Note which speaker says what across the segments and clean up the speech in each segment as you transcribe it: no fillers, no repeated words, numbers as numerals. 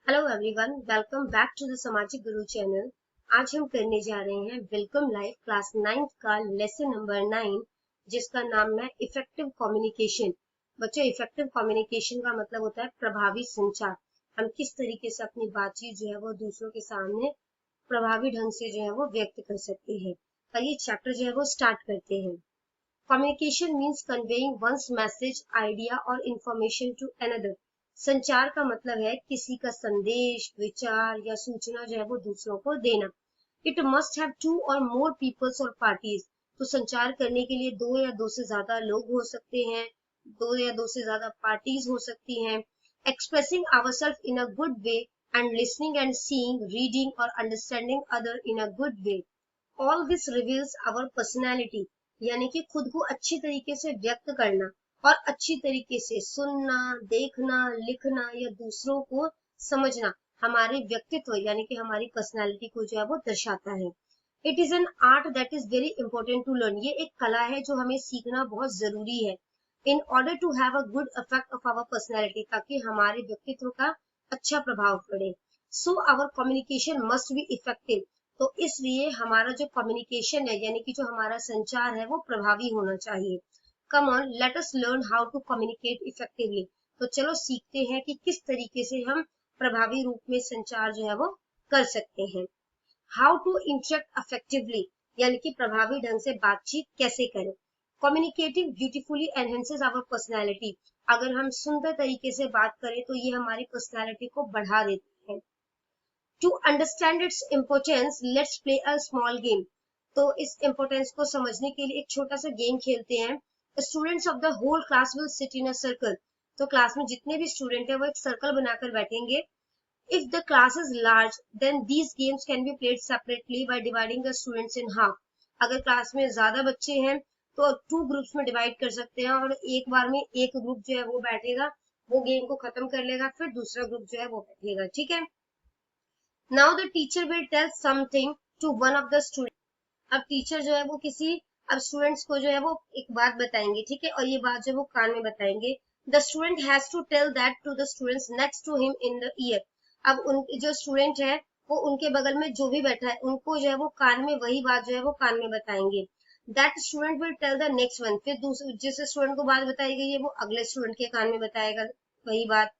Speaker 1: Hello everyone, welcome back to the Samajik Guru channel. आज हम करने जा रहे हैं वेलकम लाइव क्लास 9th का लेसन नंबर 9, जिसका नाम है इफेक्टिव कम्युनिकेशन। बच्चों, इफेक्टिव कम्युनिकेशन का मतलब होता है प्रभावी संचार। हम किस तरीके से अपनी बातचीत जो है वो दूसरों के सामने प्रभावी ढंग से जो है वो व्यक्त कर सकते हैं। और ये चैप्टर जो है वो स्टार्ट करते हैं। Communication means conveying one's message, idea और इंफॉर्मेशन टू अनदर। संचार का मतलब है किसी का संदेश, विचार या सूचना जो है वो दूसरों को देना। इट मस्ट हैव टू और मोर पीपल्स और पार्टीज। तो संचार करने के लिए दो या दो से ज्यादा लोग हो सकते हैं, दो या दो से ज्यादा पार्टीज हो सकती हैं। Expressing ourselves in a good way and listening and seeing, reading और understanding other in a good way. All this reveals our personality, यानी कि खुद को अच्छी तरीके से व्यक्त करना और अच्छी तरीके से सुनना, देखना, लिखना या दूसरों को समझना हमारे व्यक्तित्व यानी कि हमारी पर्सनालिटी को जो है वो दर्शाता है। It is an art that is very important to learn. ये एक कला है जो हमें सीखना बहुत जरूरी है। In order to have a good effect of our personality, ताकि हमारे व्यक्तित्व का अच्छा प्रभाव पड़े। So our communication must be effective. तो इसलिए हमारा जो कम्युनिकेशन है यानी कि जो हमारा संचार है वो प्रभावी होना चाहिए। Come on, let us learn how to communicate effectively. तो चलो सीखते हैं कि किस तरीके से हम प्रभावी रूप में संचार जो है वो कर सकते हैं। हाउ टू इंटरेक्ट इफेक्टिवली, यानी कि प्रभावी ढंग से बातचीत कैसे करें। Communicating beautifully enhances our personality. अगर हम सुंदर तरीके से बात करें तो ये हमारी पर्सनैलिटी को बढ़ा देती है। To understand its importance, let's play a small game. तो इस इम्पोर्टेंस को समझने के लिए एक छोटा सा गेम खेलते हैं। Students of the whole class will sit in a circle. तो क्लास में जितने भी स्टूडेंट है वो एक सर्कल बनाकर बैठेंगे। If the class is large, then these games can be played separately by dividing the students in half. अगर क्लास में ज्यादा बच्चे हैं तो टू ग्रुप्स में डिवाइड कर सकते हैं और एक बार में एक ग्रुप जो है वो बैठेगा, वो गेम को खत्म कर लेगा, फिर दूसरा ग्रुप जो है वो बैठेगा। ठीक है। Now the teacher will tell something to one of the student. अब टीचर जो है वो अब स्टूडेंट्स को जो है वो एक बात बताएंगे, ठीक है, और ये बात जो है वो कान में बताएंगे। The student has to tell that to the students next to him in the ear. अब उन जो स्टूडेंट है वो उनके बगल में जो भी बैठा है उनको जो है वो कान में वही बात जो है वो कान में बताएंगे। That student will tell the next one. फिर दूसरे जिस स्टूडेंट को बात बताई गई है वो अगले स्टूडेंट के कान में बताएगा वही बात।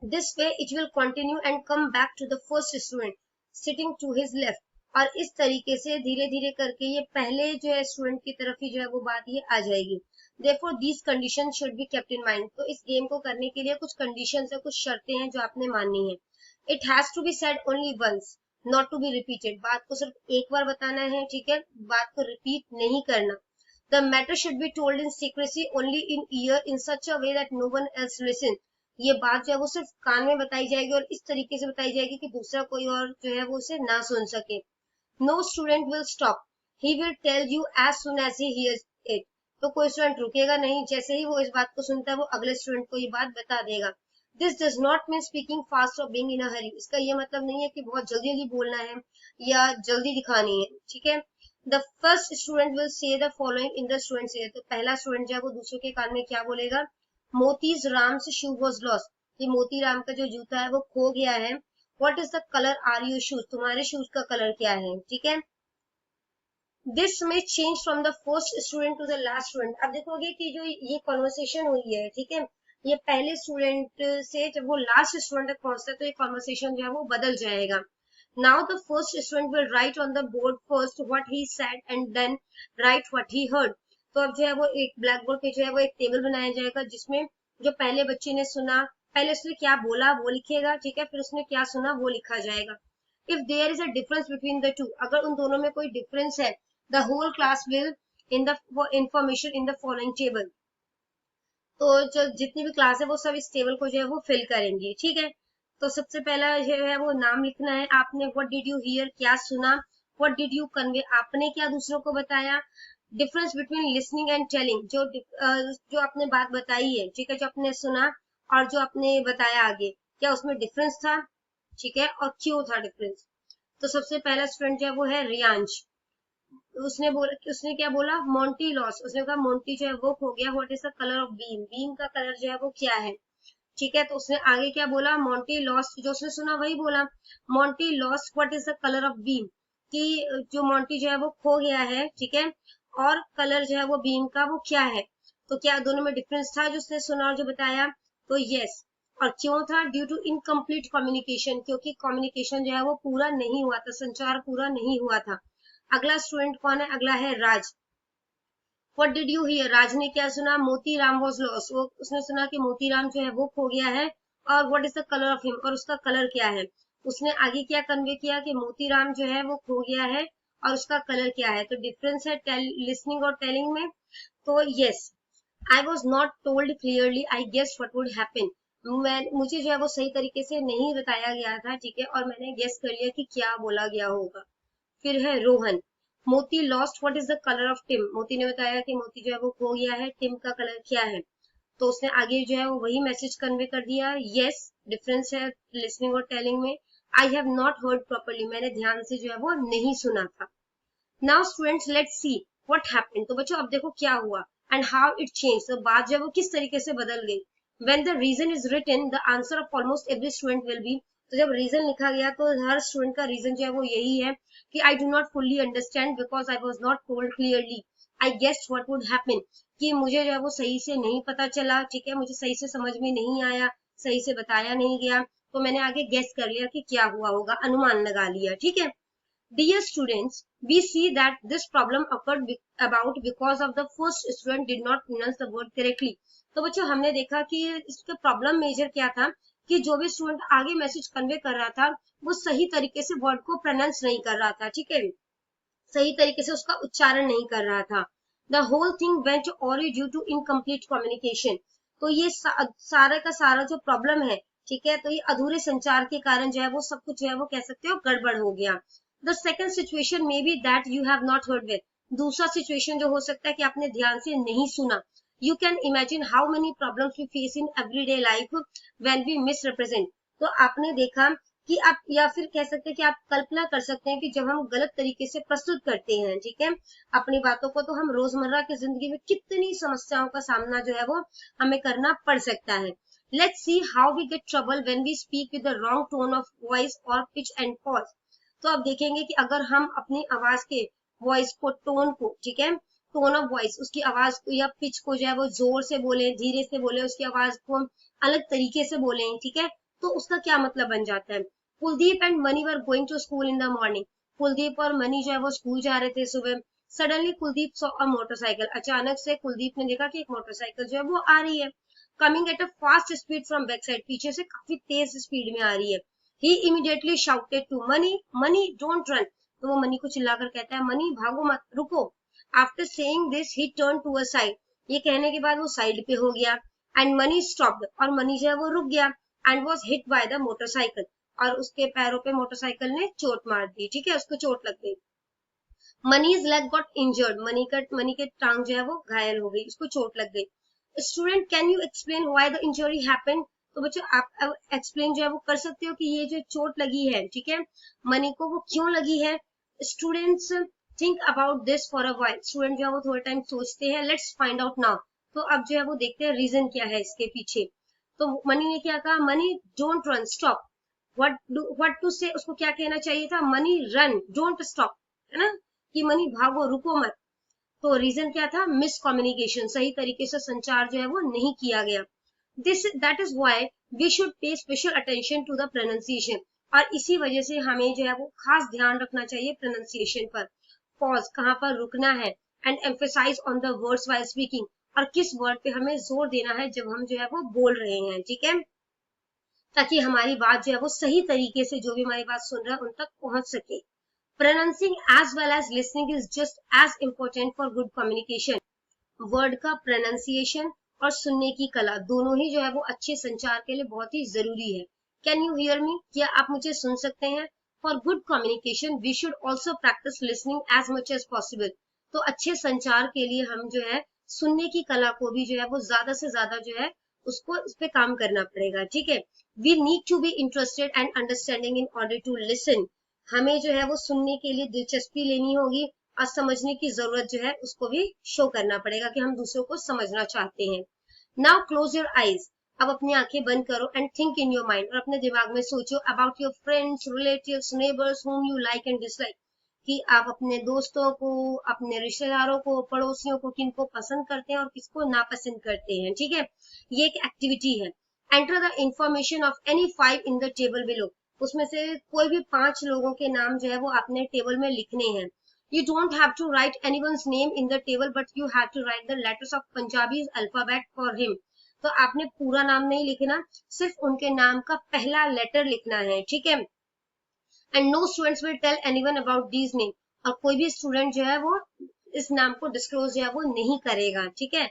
Speaker 1: This way it will continue and come back to the first student sitting to his left। और इस तरीके से धीरे धीरे करके ये पहले जो है स्टूडेंट की तरफ ही जो है वो बात ये आ जाएगी। Therefore these conditions should be kept in mind। तो इस गेम को करने के लिए कुछ कंडीशंस है, कुछ शर्तें हैं जो आपने माननी है। It has to be said only once, not to be repeated। बात को सिर्फ एक बार बताना है, ठीक है, बात को रिपीट नहीं करना। The matter should be told in secrecy only in ear in such a way that no one else listen। ये बात जो है वो सिर्फ कान में बताई जाएगी और इस तरीके से बताई जाएगी कि दूसरा कोई और जो है वो उसे ना सुन सके। No student will stop, he will tell you as soon as he hears it. तो कोई स्टूडेंट रुकेगा नहीं, जैसे ही वो इस बात को सुनता है वो अगले स्टूडेंट को ये बात बता देगा। This does not mean speaking fast और बीइंग इन अ हरी। इसका ये मतलब नहीं है कि बहुत जल्दी जल्दी बोलना है या जल्दी दिखानी है, ठीक है। The first student will say the following in the student से। तो पहला स्टूडेंट जो है वो दूसरे के कान में क्या बोलेगा। मोतीज राम्स शू वाज लॉस्ट। ये मोती राम का जो जूता है वो खो गया है। What is the colour are you shoes. तुम्हारे शूज का कलर क्या है, ठीक है। This may change from the first student to the last student. अब देखोगे कि जो ये कॉन्वर्सेशन हुई है, ठीक है, ये पहले स्टूडेंट से जब वो लास्ट स्टूडेंट तक पहुंचता है तो ये कॉन्वर्सेशन जो है वो बदल जाएगा। Now the first student will write on the board first what he said and then write what he heard. तो अब जो है वो एक ब्लैक बोर्ड पे जो है वो एक टेबल बनाया जाएगा जिसमें जो पहले बच्चे ने सुना, पहले उसने क्या बोला वो लिखेगा, ठीक है, फिर उसने क्या सुना वो लिखा जाएगा। If there is a difference between the two, अगर उन दोनों में कोई डिफरेंस है, the whole class will in the information in the following table। तो जो जितनी भी क्लास है वो सब इस टेबल को जो है वो फिल करेंगे, ठीक है। तो सबसे पहला जो है वो नाम लिखना है। आपने व्हाट डिड यू हियर, क्या सुना। व्हाट डिड यू कन्वे, आपने क्या दूसरों को बताया। Difference between listening and telling, जो आपने बात बताई है, ठीक है, जो आपने सुना और जो आपने बताया आगे, क्या उसमें डिफरेंस था, ठीक है, और क्यों था डिफरेंस। तो सबसे पहला स्टूडेंट जो है वो है रियांश। उसने क्या बोला, मोंटी लॉस। उसने कहा मोंटी जो है वो खो गया। What is the colour of beam, beam का कलर जो है वो क्या है, ठीक है, तो उसने आगे क्या बोला, मोंटी लॉस्ट, जो उसने सुना वही बोला, Monty lost what is the colour of beam, कि जो मोंटी जो है वो खो गया है, ठीक है, और कलर जो है वो बीम का वो क्या है। तो क्या दोनों में डिफरेंस था जो उसने सुना और जो बताया, तो यस। और क्यों था, ड्यू टू इनकम्प्लीट कम्युनिकेशन, क्योंकि कम्युनिकेशन जो है वो पूरा नहीं हुआ था, संचार पूरा नहीं हुआ था। अगला स्टूडेंट कौन है, अगला है राज। What did you hear? राज ने क्या सुना, मोतीराम was lost, वो उसने सुना कि मोतीराम जो है वो खो गया है, और what is the color of him, और उसका कलर क्या है। उसने आगे क्या कन्वे किया कि मोतीराम जो है वो खो गया है और उसका कलर क्या है। तो डिफरेंस है लिसनिंग और टेलिंग में। तो yes, I was not told clearly, I guess what would happen, मुझे जो है वो सही तरीके से नहीं बताया गया था, ठीक है, और मैंने गेस कर लिया कि क्या बोला गया होगा। फिर है Rohan, Moti lost what is the colour of Tim, Moti ने बताया कि मोती जो है वो खो गया है, टिम का कलर क्या है। तो उसने आगे जो है वो वही मैसेज कन्वे कर दिया। यस, डिफरेंस है लिसनिंग और टेलिंग में। I have not heard properly, मैंने ध्यान से जो है वो नहीं सुना था। Now students let's see what happened, तो बच्चों अब देखो क्या हुआ, एंड हाउ इट चेंज, तो बात जो है वो किस तरीके से बदल गई। When the reason is written the answer of almost every student will be, तो जब रीजन लिखा गया तो हर स्टूडेंट का रीजन जो है वो यही है कि I do not fully understand because I was not told clearly, I guessed what would happen, कि मुझे जो है वो सही से नहीं पता चला, ठीक है, मुझे सही से समझ में नहीं आया, सही से बताया नहीं गया, तो मैंने आगे गेस कर लिया कि क्या हुआ होगा, अनुमान लगा लिया, ठीक है। Dear students, we see that this problem occurred about because of the first student did not pronounce the word correctly. तो बच्चों हमने देखा कि इसका प्रॉब्लम मेजर क्या था, कि जो भी स्टूडेंट आगे मैसेज कन्वे कर रहा था वो सही तरीके से वर्ड को प्रोनाउंस नहीं कर रहा था, ठीक है, सही तरीके से उसका उच्चारण नहीं कर रहा था। The whole thing went awry due to incomplete communication, तो ये सारा का सारा जो प्रॉब्लम है, ठीक है, तो ये अधूरे संचार के कारण जो है वो सब कुछ जो है वो कह सकते हो गड़बड़ हो गया। The second situation may be that you have not heard with, दूसरा सिचुएशन जो हो सकता है कि आपने ध्यान से नहीं सुना। You can imagine how many problems we face in everyday life when we misrepresent, तो आपने देखा कि आप, या फिर कह सकते हैं कि आप कल्पना कर सकते हैं कि जब हम गलत तरीके से प्रस्तुत करते हैं, ठीक है, अपनी बातों को, तो हम रोजमर्रा की जिंदगी में कितनी समस्याओं का सामना जो है वो हमें करना पड़ सकता है। Let's see how we get trouble when we speak with the wrong tone of voice और पिच एंड पॉज, तो अब देखेंगे कि अगर हम अपनी आवाज के वॉइस को, टोन को, ठीक है, टोन ऑफ वॉइस, उसकी आवाज को या पिच को जो है वो जोर से बोले, धीरे से बोले, उसकी आवाज को अलग तरीके से बोले, ठीक है, तो उसका क्या मतलब बन जाता है। Kuldeep and Mani were going to school in the morning, Kuldeep और मनी जो है वो स्कूल जा रहे थे सुबह। Suddenly Kuldeep saw a motorcycle, अचानक से कुलदीप ने देखा कि एक मोटरसाइकिल जो है वो आ रही है, coming at a fast speed from back side, पीछे से काफी तेज स्पीड में आ रही है। He immediately shouted to Money, Money, don't run. तो वो मनी को चिल्लाकर कहता है, मनी भागो मत, रुको। After saying this, he turned to a side. ये कहने के बाद वो साइड पे हो गया, and Money stopped, और मनी जो है वो रुक गया, and was hit by the motorcycle, और उसके पैरों पे मोटरसाइकिल ने चोट मार दी, ठीक है, उसको चोट लग गई। Money's leg got injured, money के टांग जो है वो घायल हो गई, उसको चोट लग गई। Student, can you explain why the injury happened? तो बच्चों आप एक्सप्लेन जो है वो कर सकते हो कि ये जो चोट लगी है, ठीक है, मनी को, वो क्यों लगी है। Students think about this for a while, student जो है वो थोड़ा टाइम सोचते हैं। लेट्स फाइंड आउट नाउ, तो अब जो है वो देखते हैं रीजन क्या है इसके पीछे। तो मनी ने क्या कहा, Mani don't run stop, what to say, उसको क्या कहना चाहिए था, मनी रन डोंट स्टॉप, है ना, कि मनी भागो रुको मत। तो रीजन क्या था, मिस कम्युनिकेशन, सही तरीके से संचार जो है वो नहीं किया गया। That is why we should pay special attention to the pronunciation, और इसी वजह से हमें जो है वो खास ध्यान रखना चाहिए pronunciation पर, pause कहाँ पर रुकना है, and emphasize on the words while speaking, और किस वर्ड पे हमें जोर देना है जब हम जो है वो बोल रहे हैं, ठीक है, ताकि हमारी बात जो है वो सही तरीके से, जो भी हमारी बात सुन रहा है उन तक पहुंच सके। Pronouncing as well as listening is just as important for good communication. Word का प्रोनाउंसिएशन और सुनने की कला दोनों ही जो है वो अच्छे संचार के लिए बहुत ही जरूरी है। कैन यू हियर मी, क्या आप मुझे सुन सकते हैं। For good communication we should also practice listening as much as possible, तो अच्छे संचार के लिए हम जो है सुनने की कला को भी जो है वो ज्यादा से ज्यादा जो है उसको, इस पे काम करना पड़ेगा, ठीक है। We need to be interested and understanding in order to listen, हमें जो है वो सुनने के लिए दिलचस्पी लेनी होगी, और समझने की जरूरत जो है उसको भी शो करना पड़ेगा कि हम दूसरों को समझना चाहते हैं। नाउ क्लोज योर आईज, अब अपनी आंखें बंद करो and think in your mind, और अपने दिमाग में सोचो about your friends, relatives, neighbours whom you like and dislike, कि आप अपने दोस्तों को, अपने रिश्तेदारों को, पड़ोसियों को किनको पसंद करते हैं और किसको नापसंद करते हैं। ठीक है, ये एक एक्टिविटी है। Enter the information of any 5 in the table below, उसमें से कोई भी 5 लोगों के नाम जो है वो आपने टेबल में लिखने हैं। You don't have to write anyone's name in the table, but you have to write the letters of Punjabi alphabet for him. तो आपने पूरा नाम नहीं लिखना, सिर्फ उनके नाम का पहला लेटर लिखना है। ठीक है, and no students will tell anyone about these name, और कोई भी स्टूडेंट जो है वो इस नाम को डिस्क्लोज जो है वो नहीं करेगा। ठीक है,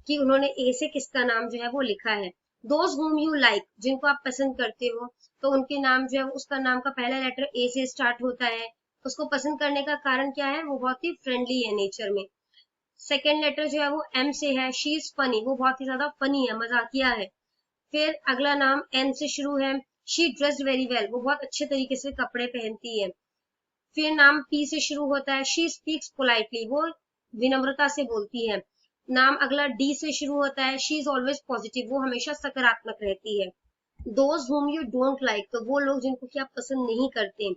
Speaker 1: कि उन्होंने ए से किसका नाम जो है वो लिखा है। दोज whom you like, जिनको आप पसंद करते हो, तो उनके नाम जो है उसका नाम का पहला लेटर ए से स्टार्ट होता है। उसको पसंद करने का कारण क्या है, वो बहुत ही फ्रेंडली है नेचर में। सेकेंड लेटर जो है वो एम से है, शी इज फनी, वो बहुत ही ज्यादा फनी है, मजाकिया है। फिर अगला नाम एन से शुरू है, शी ड्रेस्ड वेरी वेल, वो बहुत अच्छे तरीके से कपड़े पहनती है। फिर नाम पी से शुरू होता है, शी स्पीक्स पोलाइटली, वो विनम्रता से बोलती है। नाम अगला डी से शुरू होता है, शी इज ऑलवेज पॉजिटिव, वो हमेशा सकारात्मक रहती है। Those whom you don't like, तो वो लोग जिनको कि आप पसंद नहीं करते।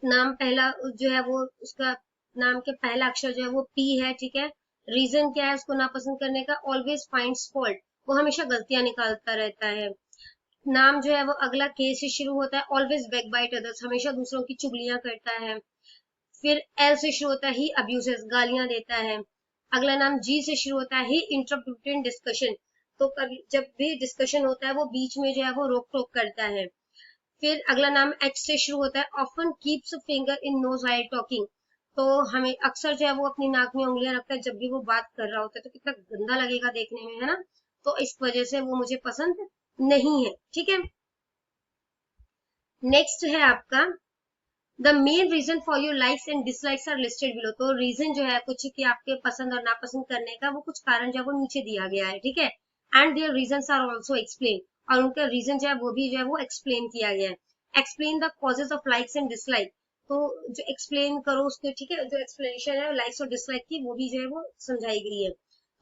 Speaker 1: नाम पहला जो है वो उसका नाम के पहला अक्षर जो है वो पी है। ठीक है, रीजन क्या है उसको नापसंद करने का, ऑलवेज फाइंड्स फॉल्ट, वो हमेशा गलतियां निकालता रहता है। नाम जो है वो अगला के से शुरू होता है, ऑलवेज बैक बाइट अदर्स, हमेशा दूसरों की चुगलियां करता है। फिर एल से शुरू होता है, ही अब्यूजेस, गालियां देता है। अगला नाम जी से शुरू होता है, ही इंटरप्ट इन डिस्कशन, तो कभी जब भी डिस्कशन होता है वो बीच में जो है वो रोक टोक करता है। फिर अगला नाम एच से शुरू होता है, often keeps finger in knows while talking, तो हमें अक्सर जो है वो अपनी नाक में उंगलियां रखता है जब भी वो बात कर रहा होता है, तो कितना गंदा लगेगा देखने में, है ना। तो इस वजह से वो मुझे पसंद नहीं है। ठीक है, नेक्स्ट है आपका the main reason for your likes and dislikes are listed below, तो रीजन जो है कुछ कि आपके पसंद और नापसंद करने का वो कुछ कारण जो है वो नीचे दिया गया है। ठीक है, and there reasons are also explain, और उनका रीजन जो है वो भी जो है वो एक्सप्लेन किया गया है। Explain the causes of likes and dislike, तो जो एक्सप्लेन करो उसके, ठीक है, जो एक्सप्लेनेशन है लाइक्स और डिसलाइक की वो भी जो है वो समझाई गई है।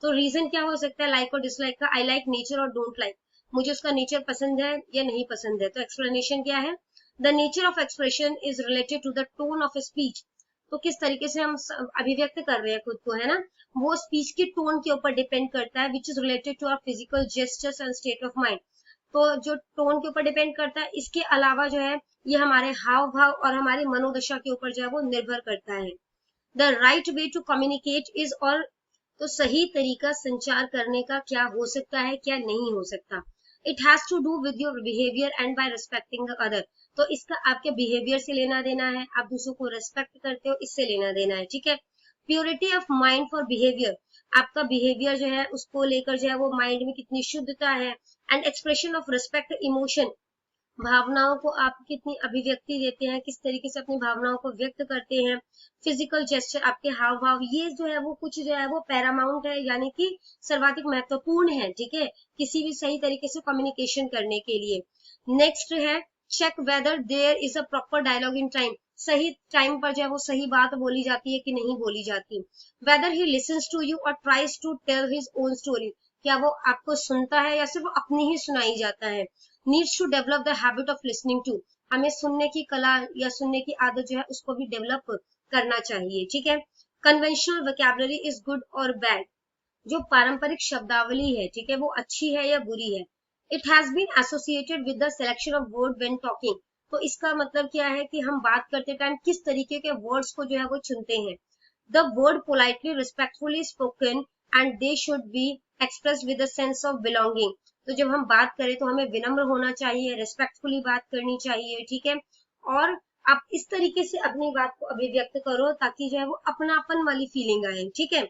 Speaker 1: तो रीजन क्या हो सकता है लाइक और डिसलाइक का, आई लाइक नेचर और डोंट लाइक, मुझे उसका नेचर पसंद है या नहीं पसंद है। तो एक्सप्लेनेशन क्या है, the nature of expression is related to the tone of speech, तो किस तरीके से हम अभिव्यक्त कर रहे हैं खुद को, है ना, वो स्पीच की टोन के ऊपर डिपेंड करता है, which is related to our physical gestures and state of mind, तो जो टोन के ऊपर डिपेंड करता है। इसके अलावा जो है ये हमारे हाव भाव और हमारी मनोदशा के ऊपर जो है वो निर्भर करता है। The right way to communicate is, और तो सही तरीका संचार करने का क्या हो सकता है, क्या नहीं हो सकता। It has to do with your behaviour and by respecting the other, तो इसका आपके बिहेवियर से लेना देना है, आप दूसरों को रेस्पेक्ट करते हो इससे लेना देना है। ठीक है, purity of mind for behaviour, आपका बिहेवियर जो है उसको लेकर जो है वो माइंड में कितनी शुद्धता है। And expression of respect emotion, भावनाओं को आप कितनी अभिव्यक्ति देते हैं, किस तरीके से अपनी भावनाओं को व्यक्त करते हैं। फिजिकल जेस्चर, आपके हाव भाव, ये जो है वो कुछ जो है वो पैरामाउंट है, यानी कि सर्वाधिक महत्वपूर्ण है। ठीक है, किसी भी सही तरीके से कम्युनिकेशन करने के लिए। नेक्स्ट है check whether there is a proper dialogue in time, सही टाइम पर जो है वो सही बात बोली जाती है कि नहीं बोली जाती। Whether he listens to you और tries to tell his own story, क्या वो आपको सुनता है या सिर्फ अपनी ही सुनाई जाता है। Needs to develop the habit of listening to, हमें सुनने की कला या सुनने की आदत जो है उसको भी डेवलप करना चाहिए। ठीक है, कन्वेंशनल वोकैबुलरी इज गुड और बैड, जो पारंपरिक शब्दावली है, ठीक है, वो अच्छी है या बुरी है। It has been associated with the selection of word when talking, तो इसका मतलब क्या है कि हम बात करते टाइम किस तरीके के वर्ड्स को जो है वो चुनते हैं। The word politely respectfully spoken and they should be expressed with a sense of belonging, तो जब हम बात करें तो हमें विनम्र होना चाहिए, रिस्पेक्टफुली बात करनी चाहिए। ठीक है, और आप इस तरीके से अपनी बात को अभिव्यक्त करो ताकि जो है वो अपनापन वाली फीलिंग आए। ठीक है,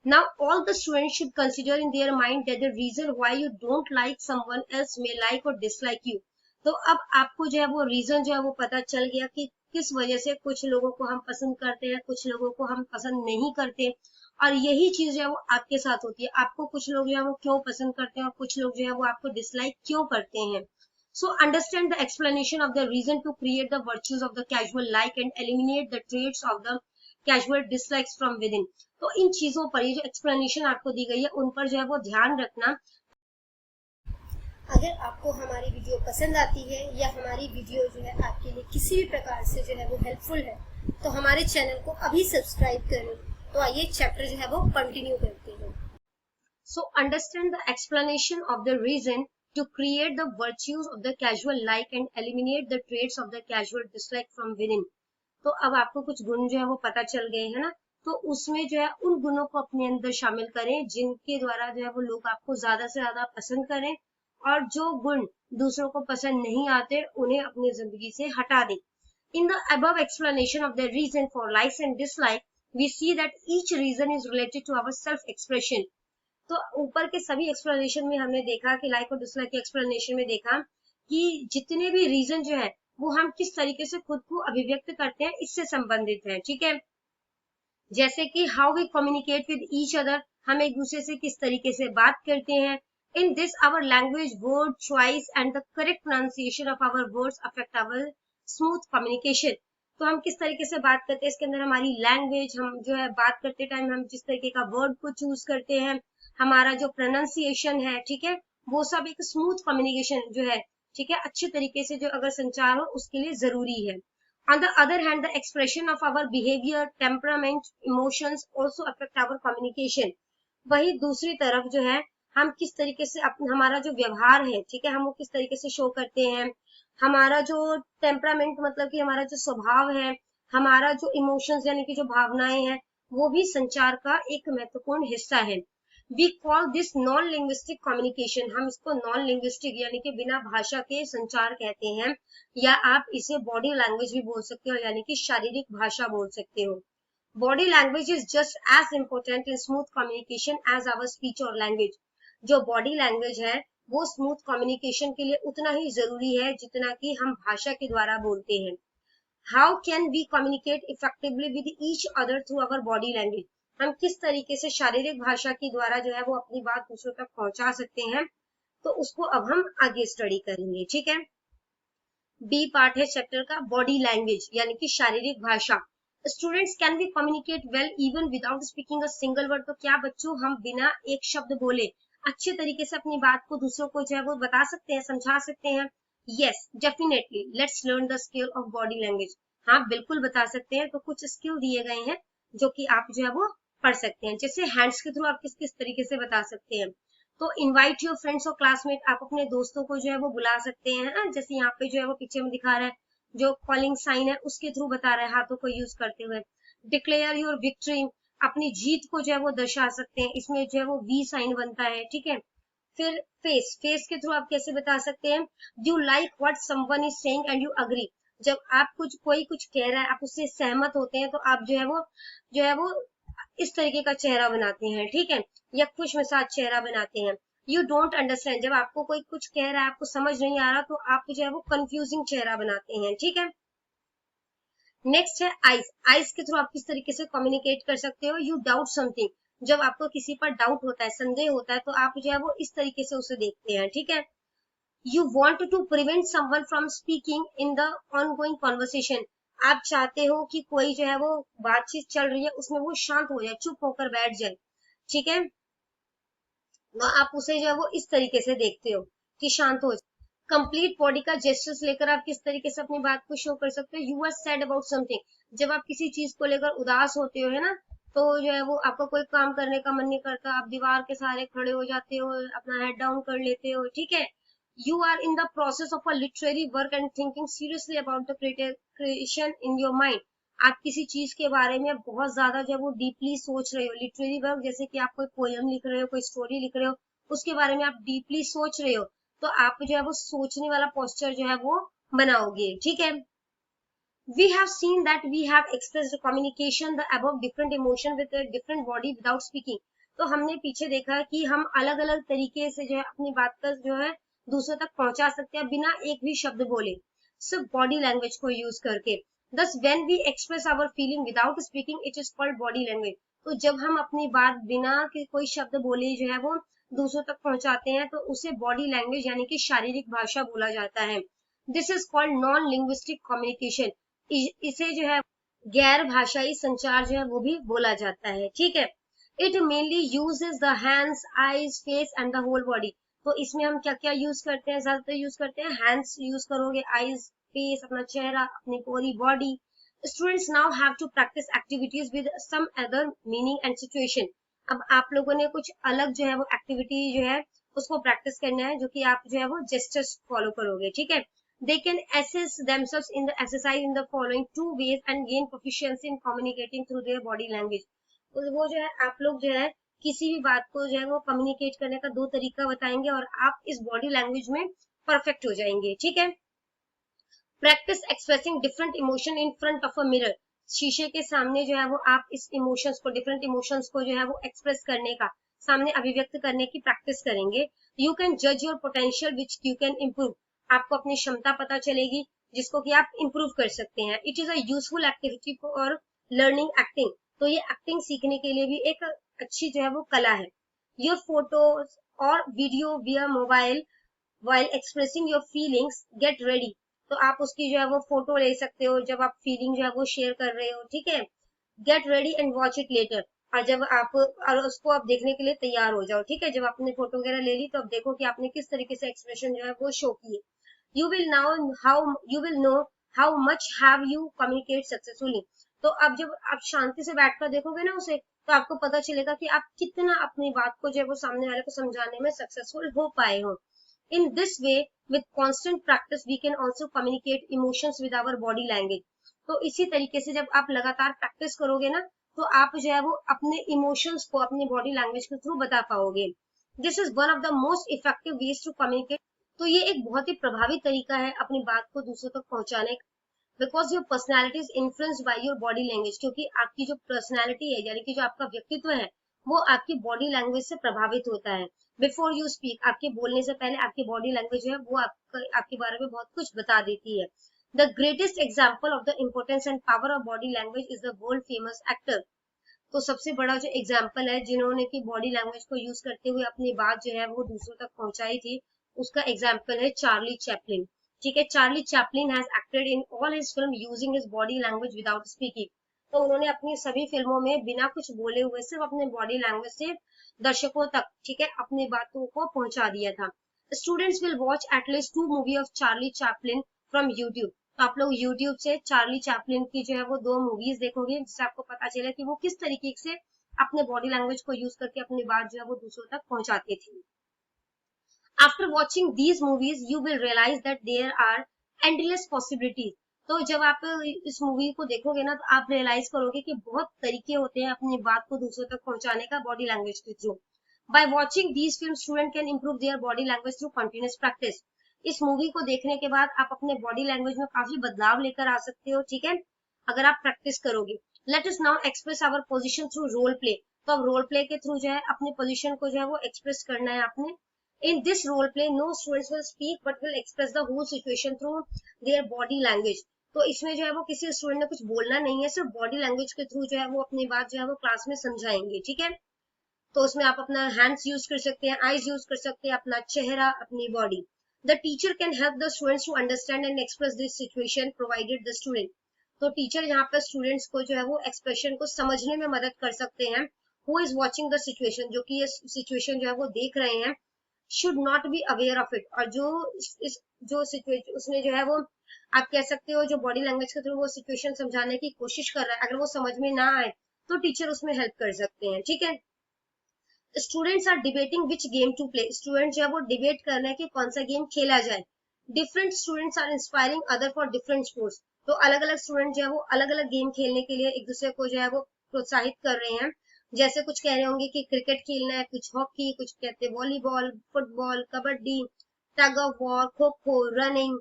Speaker 1: now all the students should consider in their mind that the reason why you don't like someone else may like or dislike you, तो अब आपको जो है वो रीजन जो है वो पता चल गया कि किस वजह से कुछ लोगों को हम पसंद करते हैं, कुछ लोगों को हम पसंद नहीं करते। और यही चीज जो है वो आपके साथ होती है, आपको कुछ लोग जो है वो क्यों पसंद करते हैं और कुछ लोग जो है वो आपको डिसलाइक क्यों करते हैं। So understand the explanation of the reason to create the virtues of the casual like and eliminate the traits of the casual dislikes from within, तो इन चीजों पर ये जो एक्सप्लेनेशन आपको दी गई है उन पर जो है वो ध्यान रखना, अगर आपको हमारी वीडियो पसंद आती है या हमारी वीडियो जो है आपके लिए किसी भी प्रकार से जो है वो हेल्पफुल है तो हमारे चैनल को अभी सब्सक्राइब करें। तो आइए चैप्टर जो है वो कंटिन्यू करते हैं। So understand the explanation of the reason to create the virtues of the casual like and eliminate the traits of the casual dislike from within. तो अब आपको कुछ गुण जो है वो पता चल गए हैं ना, तो उसमें जो है उन गुणों को अपने अंदर शामिल करें जिनके द्वारा जो है वो लोग आपको ज्यादा से ज्यादा पसंद करें, और जो गुण दूसरों को पसंद नहीं आते उन्हें अपनी जिंदगी से हटा दें। In the above explanation of the reason for likes and dislike, we see that each reason is related to our self-expression. तो ऊपर के सभी एक्सप्लेनेशन में हमने देखा कि लाइक और डिसलाइक के एक्सप्लेनेशन में देखा कि जितने भी रीजन जो है वो हम किस तरीके से खुद को अभिव्यक्त करते हैं इससे संबंधित है। ठीक है, जैसे कि how we communicate with each other, हम एक दूसरे से किस तरीके से बात करते हैं। In this our language, word choice and the correct pronunciation of our words affect our smooth communication. तो हम किस तरीके से बात करते हैं, इसके अंदर हमारी लैंग्वेज, हम जो है बात करते टाइम हम जिस तरीके का वर्ड को चूज करते हैं, हमारा जो प्रोनाउंसिएशन है, ठीक है, वो सब एक स्मूथ कम्युनिकेशन जो है, ठीक है, अच्छे तरीके से जो अगर संचार हो उसके लिए जरूरी है। On the other hand, the expression of our behavior, temperament, emotions also affect our communication. वही दूसरी तरफ जो है हम किस तरीके से हमारा जो व्यवहार है, ठीक है, हम वो किस तरीके से शो करते हैं, हमारा जो टेम्परामेंट मतलब कि हमारा जो स्वभाव है, हमारा जो इमोशंस यानी कि जो भावनाएं हैं, वो भी संचार का एक महत्वपूर्ण हिस्सा है। We call this non linguistic communication, हम इसको नॉन लिंग्विस्टिक यानी कि बिना भाषा के संचार कहते हैं, या आप इसे बॉडी लैंग्वेज भी बोल सकते हो यानी कि शारीरिक भाषा बोल सकते हो। Body language is just as important in smooth communication as our speech और लैंग्वेज। जो बॉडी लैंग्वेज है वो स्मूथ कम्युनिकेशन के लिए उतना ही जरूरी है जितना कि हम भाषा के द्वारा बोलते हैं। How can we communicate effectively with each other through our body language, हम किस तरीके से शारीरिक भाषा के द्वारा जो है वो अपनी बात दूसरों तक पहुंचा सकते हैं, तो उसको अब हम आगे स्टडी करेंगे। ठीक है, बी पार्ट है चैप्टर का बॉडी लैंग्वेज यानी कि शारीरिक भाषा। Students can we communicate well even without speaking a single word, तो क्या बच्चों हम बिना एक शब्द बोले अच्छे तरीके से अपनी बात को दूसरों को जो है वो बता सकते हैं, समझा सकते हैं? Yes definitely, let's learn the skill of body language. हाँ बिल्कुल बता सकते हैं। तो कुछ स्किल दिए गए हैं जो कि आप जो है वो पढ़ सकते हैं। जैसे हैंड्स के थ्रू आप किस किस तरीके से बता सकते हैं, तो इनवाइट योर फ्रेंड्स और क्लासमेट, आप अपने दोस्तों को जो है वो बुला सकते हैं ना, जैसे यहाँ पे जो है वो पिक्चर में दिखा रहा है, जो कॉलिंग साइन है उसके थ्रू बता रहा है हाथों को यूज करते हुए। डिक्लेयर योर विक्ट्री, अपनी जीत को जो है वो दर्शा सकते हैं, इसमें जो है वो वी साइन बनता है। ठीक है, फिर फेस, फेस के थ्रू आप कैसे बता सकते हैं, you like what someone is saying and you agree, जब आप कोई कुछ कह रहा है आप उससे सहमत होते हैं तो आप जो है वो इस तरीके का चेहरा बनाते हैं। ठीक है, या खुश मिजाज चेहरा बनाते हैं। यू डोंट अंडरस्टैंड, जब आपको कोई कुछ कह रहा है आपको समझ नहीं आ रहा तो आप जो है वो कंफ्यूजिंग चेहरा बनाते हैं। ठीक है, नेक्स्ट है आइज, आइज के थ्रू आप किस तरीके से कम्युनिकेट कर सकते हो, यू डाउट समथिंग, जब आपको किसी पर डाउट होता है, संदेह होता है, तो आप जो है वो इस तरीके से उसे देखते हैं। ठीक है, you want to prevent someone from speaking in the ongoing conversation, आप चाहते हो कि कोई जो है वो बातचीत चल रही है उसमें वो शांत हो जाए, चुप होकर बैठ जाए। ठीक है, तो आप उसे जो है वो इस तरीके से देखते हो कि शांत हो जाए। कंप्लीट बॉडी का जेस्चर्स लेकर आप किस तरीके से अपनी बात को शो कर सकते हो, you are sad about something, जब आप किसी चीज को लेकर उदास होते हो, है ना, तो जो है वो आपका कोई काम करने का मन नहीं करता, आप दीवार के सहारे खड़े हो जाते हो, अपना हेड डाउन कर लेते हो। ठीक है, you are in the process of a literary work and thinking seriously about the creation in your mind, आप किसी चीज के बारे में बहुत ज्यादा जब वो डीपली सोच रहे हो, लिटरेरी वर्क जैसे कि आप कोई पोयम लिख रहे हो, कोई स्टोरी लिख रहे हो, उसके बारे में आप डीपली सोच रहे हो, तो आप जो है वो सोचने वाला पोस्चर जो है वो बनाओगे। ठीक है, we have seen that we have expressed communication the above different emotion with a different body without speaking, तो हमने पीछे देखा कि हम अलग अलग तरीके से जो है अपनी बात का जो है दूसरों तक पहुंचा सकते हैं बिना एक भी शब्द बोले, सिर्फ बॉडी लैंग्वेज को यूज करके। Thus when we express our feeling without speaking it is called body language, तो जब हम अपनी बात बिना कोई शब्द बोले जो है वो दूसरों तक पहुंचाते हैं तो उसे बॉडी लैंग्वेज यानी कि शारीरिक भाषा बोला जाता है। This is called non linguistic communication, इसे जो है गैर भाषाई संचार जो है वो भी बोला जाता है। ठीक है, it mainly uses the hands, eyes, face and the whole body, तो इसमें हम क्या क्या यूज करते हैं, ज्यादातर यूज करते हैं हैंड्स यूज करोगे, आईज, फेस, अपना चेहरा, अपनी पूरी body. Students now have to practice activities with some other meaning and situation. अब आप लोगों ने कुछ अलग जो है वो एक्टिविटी जो है उसको प्रैक्टिस करना है, जो कि आप जो है वो जेस्चर्स फॉलो करोगे, ठीक है। They can assess themselves in the exercise in the following two ways and gain proficiency in communicating through their body language। तो वो जो है आप लोग जो है किसी भी बात को जो है वो कम्युनिकेट करने का दो तरीका बताएंगे और आप इस बॉडी लैंग्वेज में परफेक्ट हो जाएंगे, ठीक है। Practice expressing different emotion in front of a mirror. शीशे के सामने जो है वो आप इस इमोशंस को, डिफरेंट इमोशंस को जो है वो एक्सप्रेस करने का, सामने अभिव्यक्त करने की प्रैक्टिस करेंगे। यू कैन जज your potential which you can improve. आपको अपनी क्षमता पता चलेगी जिसको कि आप इम्प्रूव कर सकते हैं। It is a useful activity for learning acting. तो ये एक्टिंग सीखने के लिए भी एक अच्छी जो है वो कला है। योर फोटोज और video wear mobile while expressing your feelings get ready। तो आप उसकी जो है वो फोटो ले सकते हो जब आप फीलिंग जो है वो शेयर कर रहे हो, ठीक है। Get ready and watch it later. और जब आप और उसको आप देखने के लिए तैयार हो जाओ, ठीक है। जब आपने फोटो वगैरह ले ली तो अब देखो कि आपने किस तरीके से एक्सप्रेशन जो है वो शो किए। You will know how much have you communicate successfully. तो अब जब आप शांति से बैठकर देखोगे ना उसे, तो आपको पता चलेगा कि आप कितना अपनी बात को जो है वो सामने वाले को समझाने में सक्सेसफुल हो पाए हो। In this way, with constant practice, we can also communicate emotions with our body language। तो इसी तरीके से जब आप लगातार प्रैक्टिस करोगे ना, तो आप जो है वो अपने इमोशंस को अपनी बॉडी लैंग्वेज के थ्रू बता पाओगे। This is one of the most effective ways to communicate. तो ये एक बहुत ही प्रभावी तरीका है अपनी बात को दूसरों तक पहुंचाने का। Because your personality is influenced by your body language. क्योंकि आपकी जो पर्सनैलिटी है, यानी कि जो आपका व्यक्तित्व है, वो आपकी बॉडी लैंग्वेज से प्रभावित होता है। बिफोर यू स्पीक, आपके बोलने से पहले आपकी बॉडी लैंग्वेज जो है वो आपके बारे में बहुत कुछ बता देती है। The greatest example of the importance and power of body language is the world famous actor. तो सबसे बड़ा जो एग्जाम्पल है जिन्होंने की बॉडी लैंग्वेज को यूज करते हुए अपनी बात जो है वो दूसरों तक पहुंचाई थी, उसका एग्जाम्पल है चार्ली चैपलिन, ठीक है। Charlie Chaplin has acted in all his film using his body language without speaking. तो उन्होंने अपनी सभी फिल्मों में बिना कुछ बोले हुए सिर्फ अपने बॉडी लैंग्वेज से दर्शकों तक, ठीक है, अपनी बातों को पहुंचा दिया था। Students will watch at least 2 movie of Charlie Chaplin from YouTube. तो आप लोग यूट्यूब से चार्ली चैपलिन की जो है वो 2 मूवीज देखोगे, जिससे आपको पता चले कि वो किस तरीके से अपने बॉडी लैंग्वेज को यूज करके अपनी बात जो है वो दूसरों तक पहुंचाते थे। After watching these movies you will realise that there are endless possibilities. तो जब आप इस मूवी को देखोगे ना, तो आप रियलाइज करोगे कि बहुत तरीके होते हैं अपनी बात को दूसरों तक पहुंचाने का बॉडी लैंग्वेज के through. By watching these film student can improve their body language through continuous practice. इस मूवी को देखने के बाद आप अपने बॉडी लैंग्वेज में काफी बदलाव लेकर आ सकते हो, ठीक है, अगर आप प्रैक्टिस करोगे। Let us now express our position through role play. तो अब रोल प्ले के थ्रू जो है अपनी पोजीशन को जो है वो एक्सप्रेस करना है आपने। In this role play, no students will speak but will express the whole situation through their body language। तो इसमें जो है वो किसी स्टूडेंट ने कुछ बोलना नहीं है, सिर्फ बॉडी लैंग्वेज के थ्रू जो है वो अपनी बात जो है वो क्लास में समझाएंगे, ठीक है। तो उसमें आप अपना हैंड्स यूज कर सकते हैं, आईज यूज कर सकते हैं, अपना चेहरा, अपनी body. The teacher can help the students to understand and express this situation provided the student. तो टीचर यहाँ पर स्टूडेंट्स को जो है वो एक्सप्रेशन को समझने में मदद कर सकते हैं। Who is watching the situation, जो कि ये सिचुएशन जो है वो देख रहे हैं, should not be aware of it. और जो सिचुएशन उसने जो है वो, आप कह सकते हो, जो बॉडी लैंग्वेज के थ्रू वो सिचुएशन समझाने की कोशिश कर रहा है, अगर वो समझ में ना आए तो टीचर उसमें हेल्प कर सकते हैं, ठीक है। Students are debating which game to play. Student जो है वो डिबेट कर रहे हैं कि कौन सा गेम खेला जाए। Different students are inspiring other for different sports. तो अलग अलग स्टूडेंट जो है वो अलग अलग गेम खेलने के लिए एक दूसरे को जो है वो प्रोत्साहित कर रहे हैं। जैसे कुछ कह रहे होंगे कि क्रिकेट खेलना है, कुछ हॉकी, कुछ कहते हैं volleyball, football, kabaddi, tug of war, kho kho, running.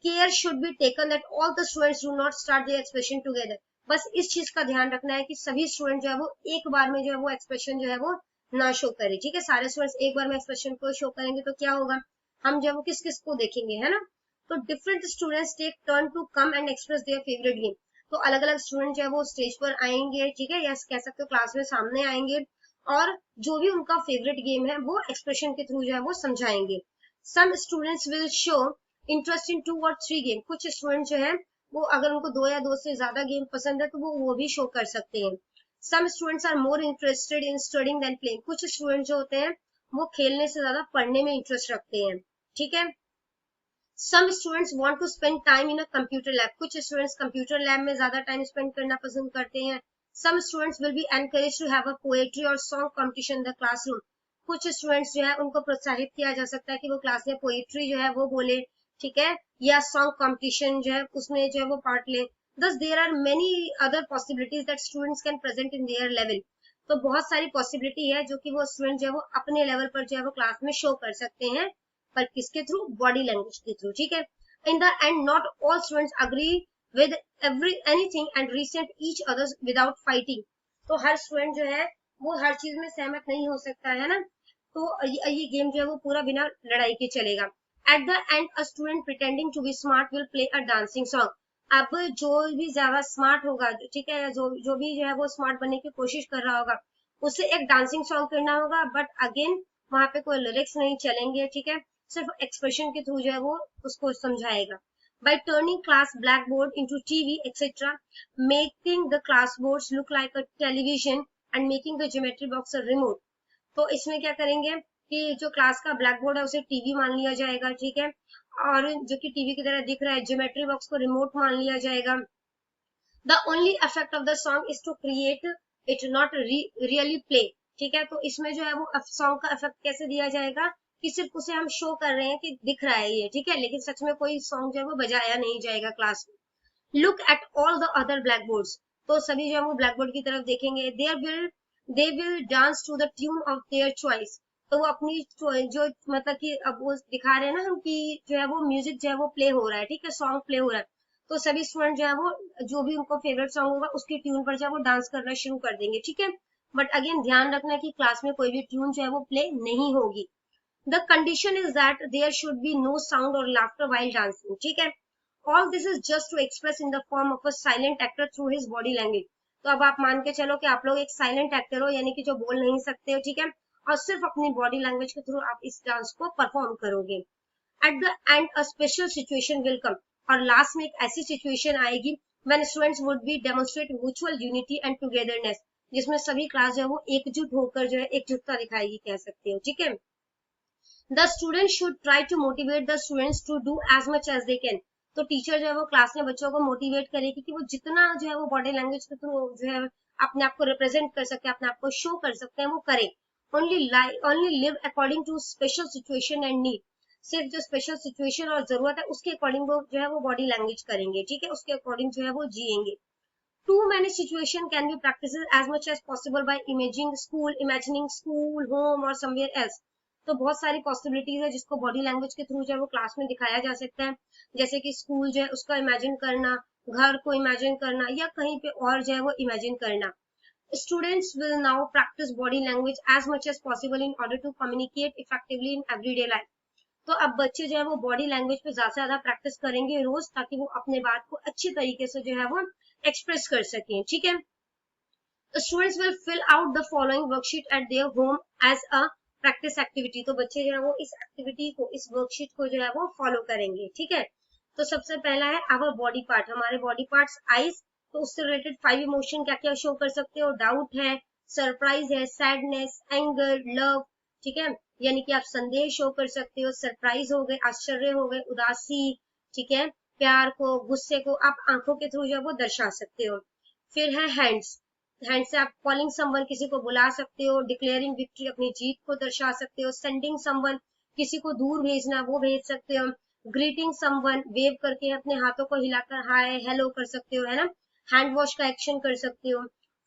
Speaker 1: Care should be taken that all the students do not start their expression together. बस इस चीज का ध्यान रखना है कि सभी स्टूडेंट जो है वो एक बार में जो है वो एक्सप्रेशन जो है वो ना शो करे, ठीक है। सारे स्टूडेंट्स एक बार में एक्सप्रेशन को शो करेंगे तो क्या होगा, हम जो है वो किस किस को देखेंगे, है ना। तो different students take turn to come and express their favourite game. तो अलग अलग स्टूडेंट जो है वो स्टेज पर आएंगे, ठीक है, या कह सकते हो क्लास में सामने आएंगे और जो भी उनका फेवरेट गेम है वो एक्सप्रेशन के थ्रू जो है वो समझाएंगे। Some students will show interest in 2 और 3 गेम। कुछ स्टूडेंट जो है वो अगर उनको 2 या 2 से ज्यादा गेम पसंद है तो वो भी शो कर सकते हैं। Some students are more interested in studying than playing. कुछ स्टूडेंट जो होते हैं वो खेलने से ज्यादा पढ़ने में इंटरेस्ट रखते हैं, ठीक है। Some students want to spend time in a computer lab, कुछ स्टूडेंट्स कंप्यूटर लैब में ज्यादा टाइम स्पेंड करना पसंद करते हैं। Some students will be encourage to have a poetry और song competition in the classroom, कुछ स्टूडेंट्स जो है उनको प्रोत्साहित किया जा सकता है कि वो क्लास में पोएट्री जो है वो बोले, ठीक है, या सॉन्ग कंपटीशन जो है उसमें जो है वो पार्ट ले। thus there are many other possibilities that students can present in their level, तो बहुत सारी पॉसिबिलिटी है जो कि वो स्टूडेंट जो है वो अपने लेवल पर जो है वो क्लास में शो कर सकते हैं, पर किसके थ्रू, बॉडी लैंग्वेज के थ्रू, ठीक है। In the end not all students agree with every anything and recent each others without fighting, तो हर स्टूडेंट जो है वो हर चीज में सहमत नहीं हो सकता है ना, तो ये गेम जो है वो पूरा बिना लड़ाई के चलेगा। At the end a student pretending to be smart will play a dancing song, अब जो भी ज्यादा स्मार्ट होगा, ठीक है, जो भी जो है वो स्मार्ट बनने की कोशिश कर रहा होगा, उसे एक डांसिंग सॉन्ग करना होगा, बट अगेन वहां पे कोई लिरिक्स नहीं चलेंगे, ठीक है, सिर्फ एक्सप्रेशन के थ्रू जो है वो उसको समझाएगा। by turning class blackboard into TV etc, making the classboards look like a television and making the geometry box a remote, तो इसमें क्या करेंगे कि जो क्लास का ब्लैक बोर्ड है उसे टीवी मान लिया जाएगा, ठीक है, और जो कि टीवी की तरह दिख रहा है, ज्योमेट्री बॉक्स को रिमोट मान लिया जाएगा। The only effect of the song is to create it not really play, ठीक है, तो इसमें जो है वो सॉन्ग का इफेक्ट कैसे दिया जाएगा कि सिर्फ उसे हम शो कर रहे हैं कि दिख रहा है ये, ठीक है, लेकिन सच में कोई सॉन्ग जो है वो बजाया नहीं जाएगा क्लास में। Look at all the other black boards, तो सभी जो है वो ब्लैक बोर्ड की तरफ देखेंगे, they will dance to the tune of their choice, तो वो अपनी जो मतलब कि अब वो दिखा रहे हैं ना हम कि जो है वो म्यूजिक जो है वो प्ले हो रहा है, ठीक है, सॉन्ग प्ले हो रहा है, तो सभी स्टूडेंट जो है वो जो भी उनको फेवरेट सॉन्ग होगा उसकी ट्यून पर जो है वो डांस करना शुरू कर देंगे, ठीक है। बट अगेन ध्यान रखना कि क्लास में कोई भी ट्यून जो है वो प्ले नहीं होगी। The condition is that there should be no sound और लाफ्टर व्हाइल डांसिंग, ठीक है। All this is just to express in the form of a silent actor through his body language, तो अब आप मान के चलो कि आप लोग एक साइलेंट एक्टर हो, यानी कि जो बोल नहीं सकते हो, ठीक है, और सिर्फ अपनी बॉडी लैंग्वेज के थ्रू आप इस डांस को परफॉर्म करोगे। Eight the end a special situation will come, और लास्ट में एक ऐसी सिचुएशन आएगी when students would be demonstrate mutual unity and togetherness, जिसमें सभी क्लास जो है वो एकजुट होकर जो है एकजुटता दिखाएगी, कह सकते हो, ठीक है। The student should try to motivate the students to do as much as they can, तो टीचर जो है वो क्लास में बच्चों को मोटिवेट करेगी कि वो जितना जो है वो बॉडी लैंग्वेज के थ्रू जो है अपने आप को रिप्रेजेंट कर सकते हैं, अपने आप को शो कर सकते हैं, वो करें। Only live according to special situation and need, सिर्फ जो स्पेशल सिचुएशन और जरूरत है उसके अकॉर्डिंग वो जो है वो बॉडी लैंग्वेज करेंगे, ठीक है, उसके अकॉर्डिंग जो है वो जिएंगे। Too many situations can be practiced as much as possible by imagining school, home or somewhere else, तो बहुत सारी पॉसिबिलिटीज है जिसको बॉडी लैंग्वेज के थ्रू जो है वो क्लास में दिखाया जा सकता है, जैसे कि स्कूल जो है उसका इमेजिन करना, घर को इमेजिन करना, या कहीं पे और जो है वो इमेजिन करना। Students will now practice body language as much as possible in order to communicate effectively in everyday life, तो अब बच्चे जो है वो बॉडी लैंग्वेज पे ज्यादा से ज्यादा प्रैक्टिस करेंगे रोज, ताकि वो अपने बात को अच्छी तरीके से जो है वो एक्सप्रेस कर सकें, ठीक है। Students will fill out the following worksheet at their home as a practice activity, तो बच्चे जो है वो इस एक्टिविटी को, इस वर्कशीट को जो है वो फॉलो करेंगे, ठीक है। तो सबसे पहला है आवर बॉडी पार्ट, हमारे बॉडी पार्ट्स आईज, तो उससे रिलेटेड 5 इमोशन क्या क्या शो कर सकते हो, डाउट है, सरप्राइज है, सैडनेस, एंगर, लव, ठीक है, यानी कि आप संदेह शो कर सकते हो, सरप्राइज हो गए, आश्चर्य हो गए, उदासी, ठीक है, प्यार को, गुस्से को आप आंखों के थ्रू जो है वो दर्शा सकते हो। फिर है हैंड्स, हैंड से आप कॉलिंग समवन, किसी को बुला सकते हो, डिक्लेयरिंग विक्ट्री, अपनी जीत को दर्शा सकते हो, सेंडिंग समवन, किसी को दूर भेजना, वो भेज सकते हो, ग्रीटिंग समवन, वेव करके अपने हाथों को हिलाकर हाय हेलो कर सकते हो, है ना, हैंड वॉश का एक्शन कर सकते हो।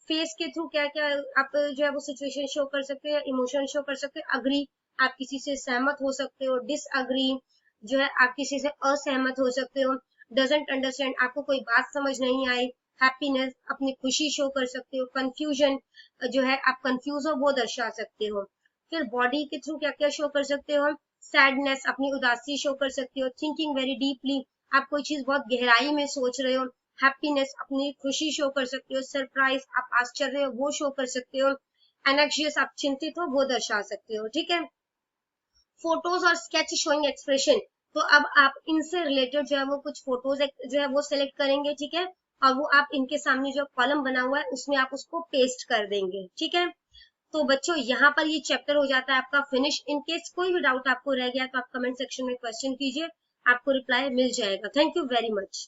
Speaker 1: फेस के थ्रू क्या क्या आप जो है वो सिचुएशन शो कर सकते हो, इमोशन शो कर सकते हो, अग्री, आप किसी से सहमत हो सकते हो, डिसअग्री जो है आप किसी से असहमत हो सकते हो, डजंट अंडरस्टैंड, आपको कोई बात समझ नहीं आई, हैप्पीनेस, अपनी खुशी शो कर सकते हो, कंफ्यूजन जो है आप कंफ्यूज हो वो दर्शा सकते हो। फिर बॉडी के थ्रू क्या क्या शो कर सकते हो, सैडनेस, अपनी उदासी शो कर सकते हो, थिंकिंग वेरी डीपली, आप कोई चीज बहुत गहराई में सोच रहे हो, हैप्पीनेस, अपनी खुशी शो कर सकते हो, सरप्राइज, आप आश्चर्य हो वो शो कर सकते हो, एनेक्शियस, आप चिंतित हो वो दर्शा सकते हो, ठीक है। फोटोज और स्केच शोइंग एक्सप्रेशन, तो अब आप इनसे रिलेटेड जो है वो कुछ फोटोज जो है वो सिलेक्ट करेंगे, ठीक है, और वो आप इनके सामने जो कॉलम बना हुआ है उसमें आप उसको पेस्ट कर देंगे, ठीक है। तो बच्चों यहाँ पर ये चैप्टर हो जाता है आपका फिनिश। इन केस कोई भी डाउट आपको रह गया तो आप कमेंट सेक्शन में क्वेश्चन कीजिए, आपको रिप्लाई मिल जाएगा। Thank you very much.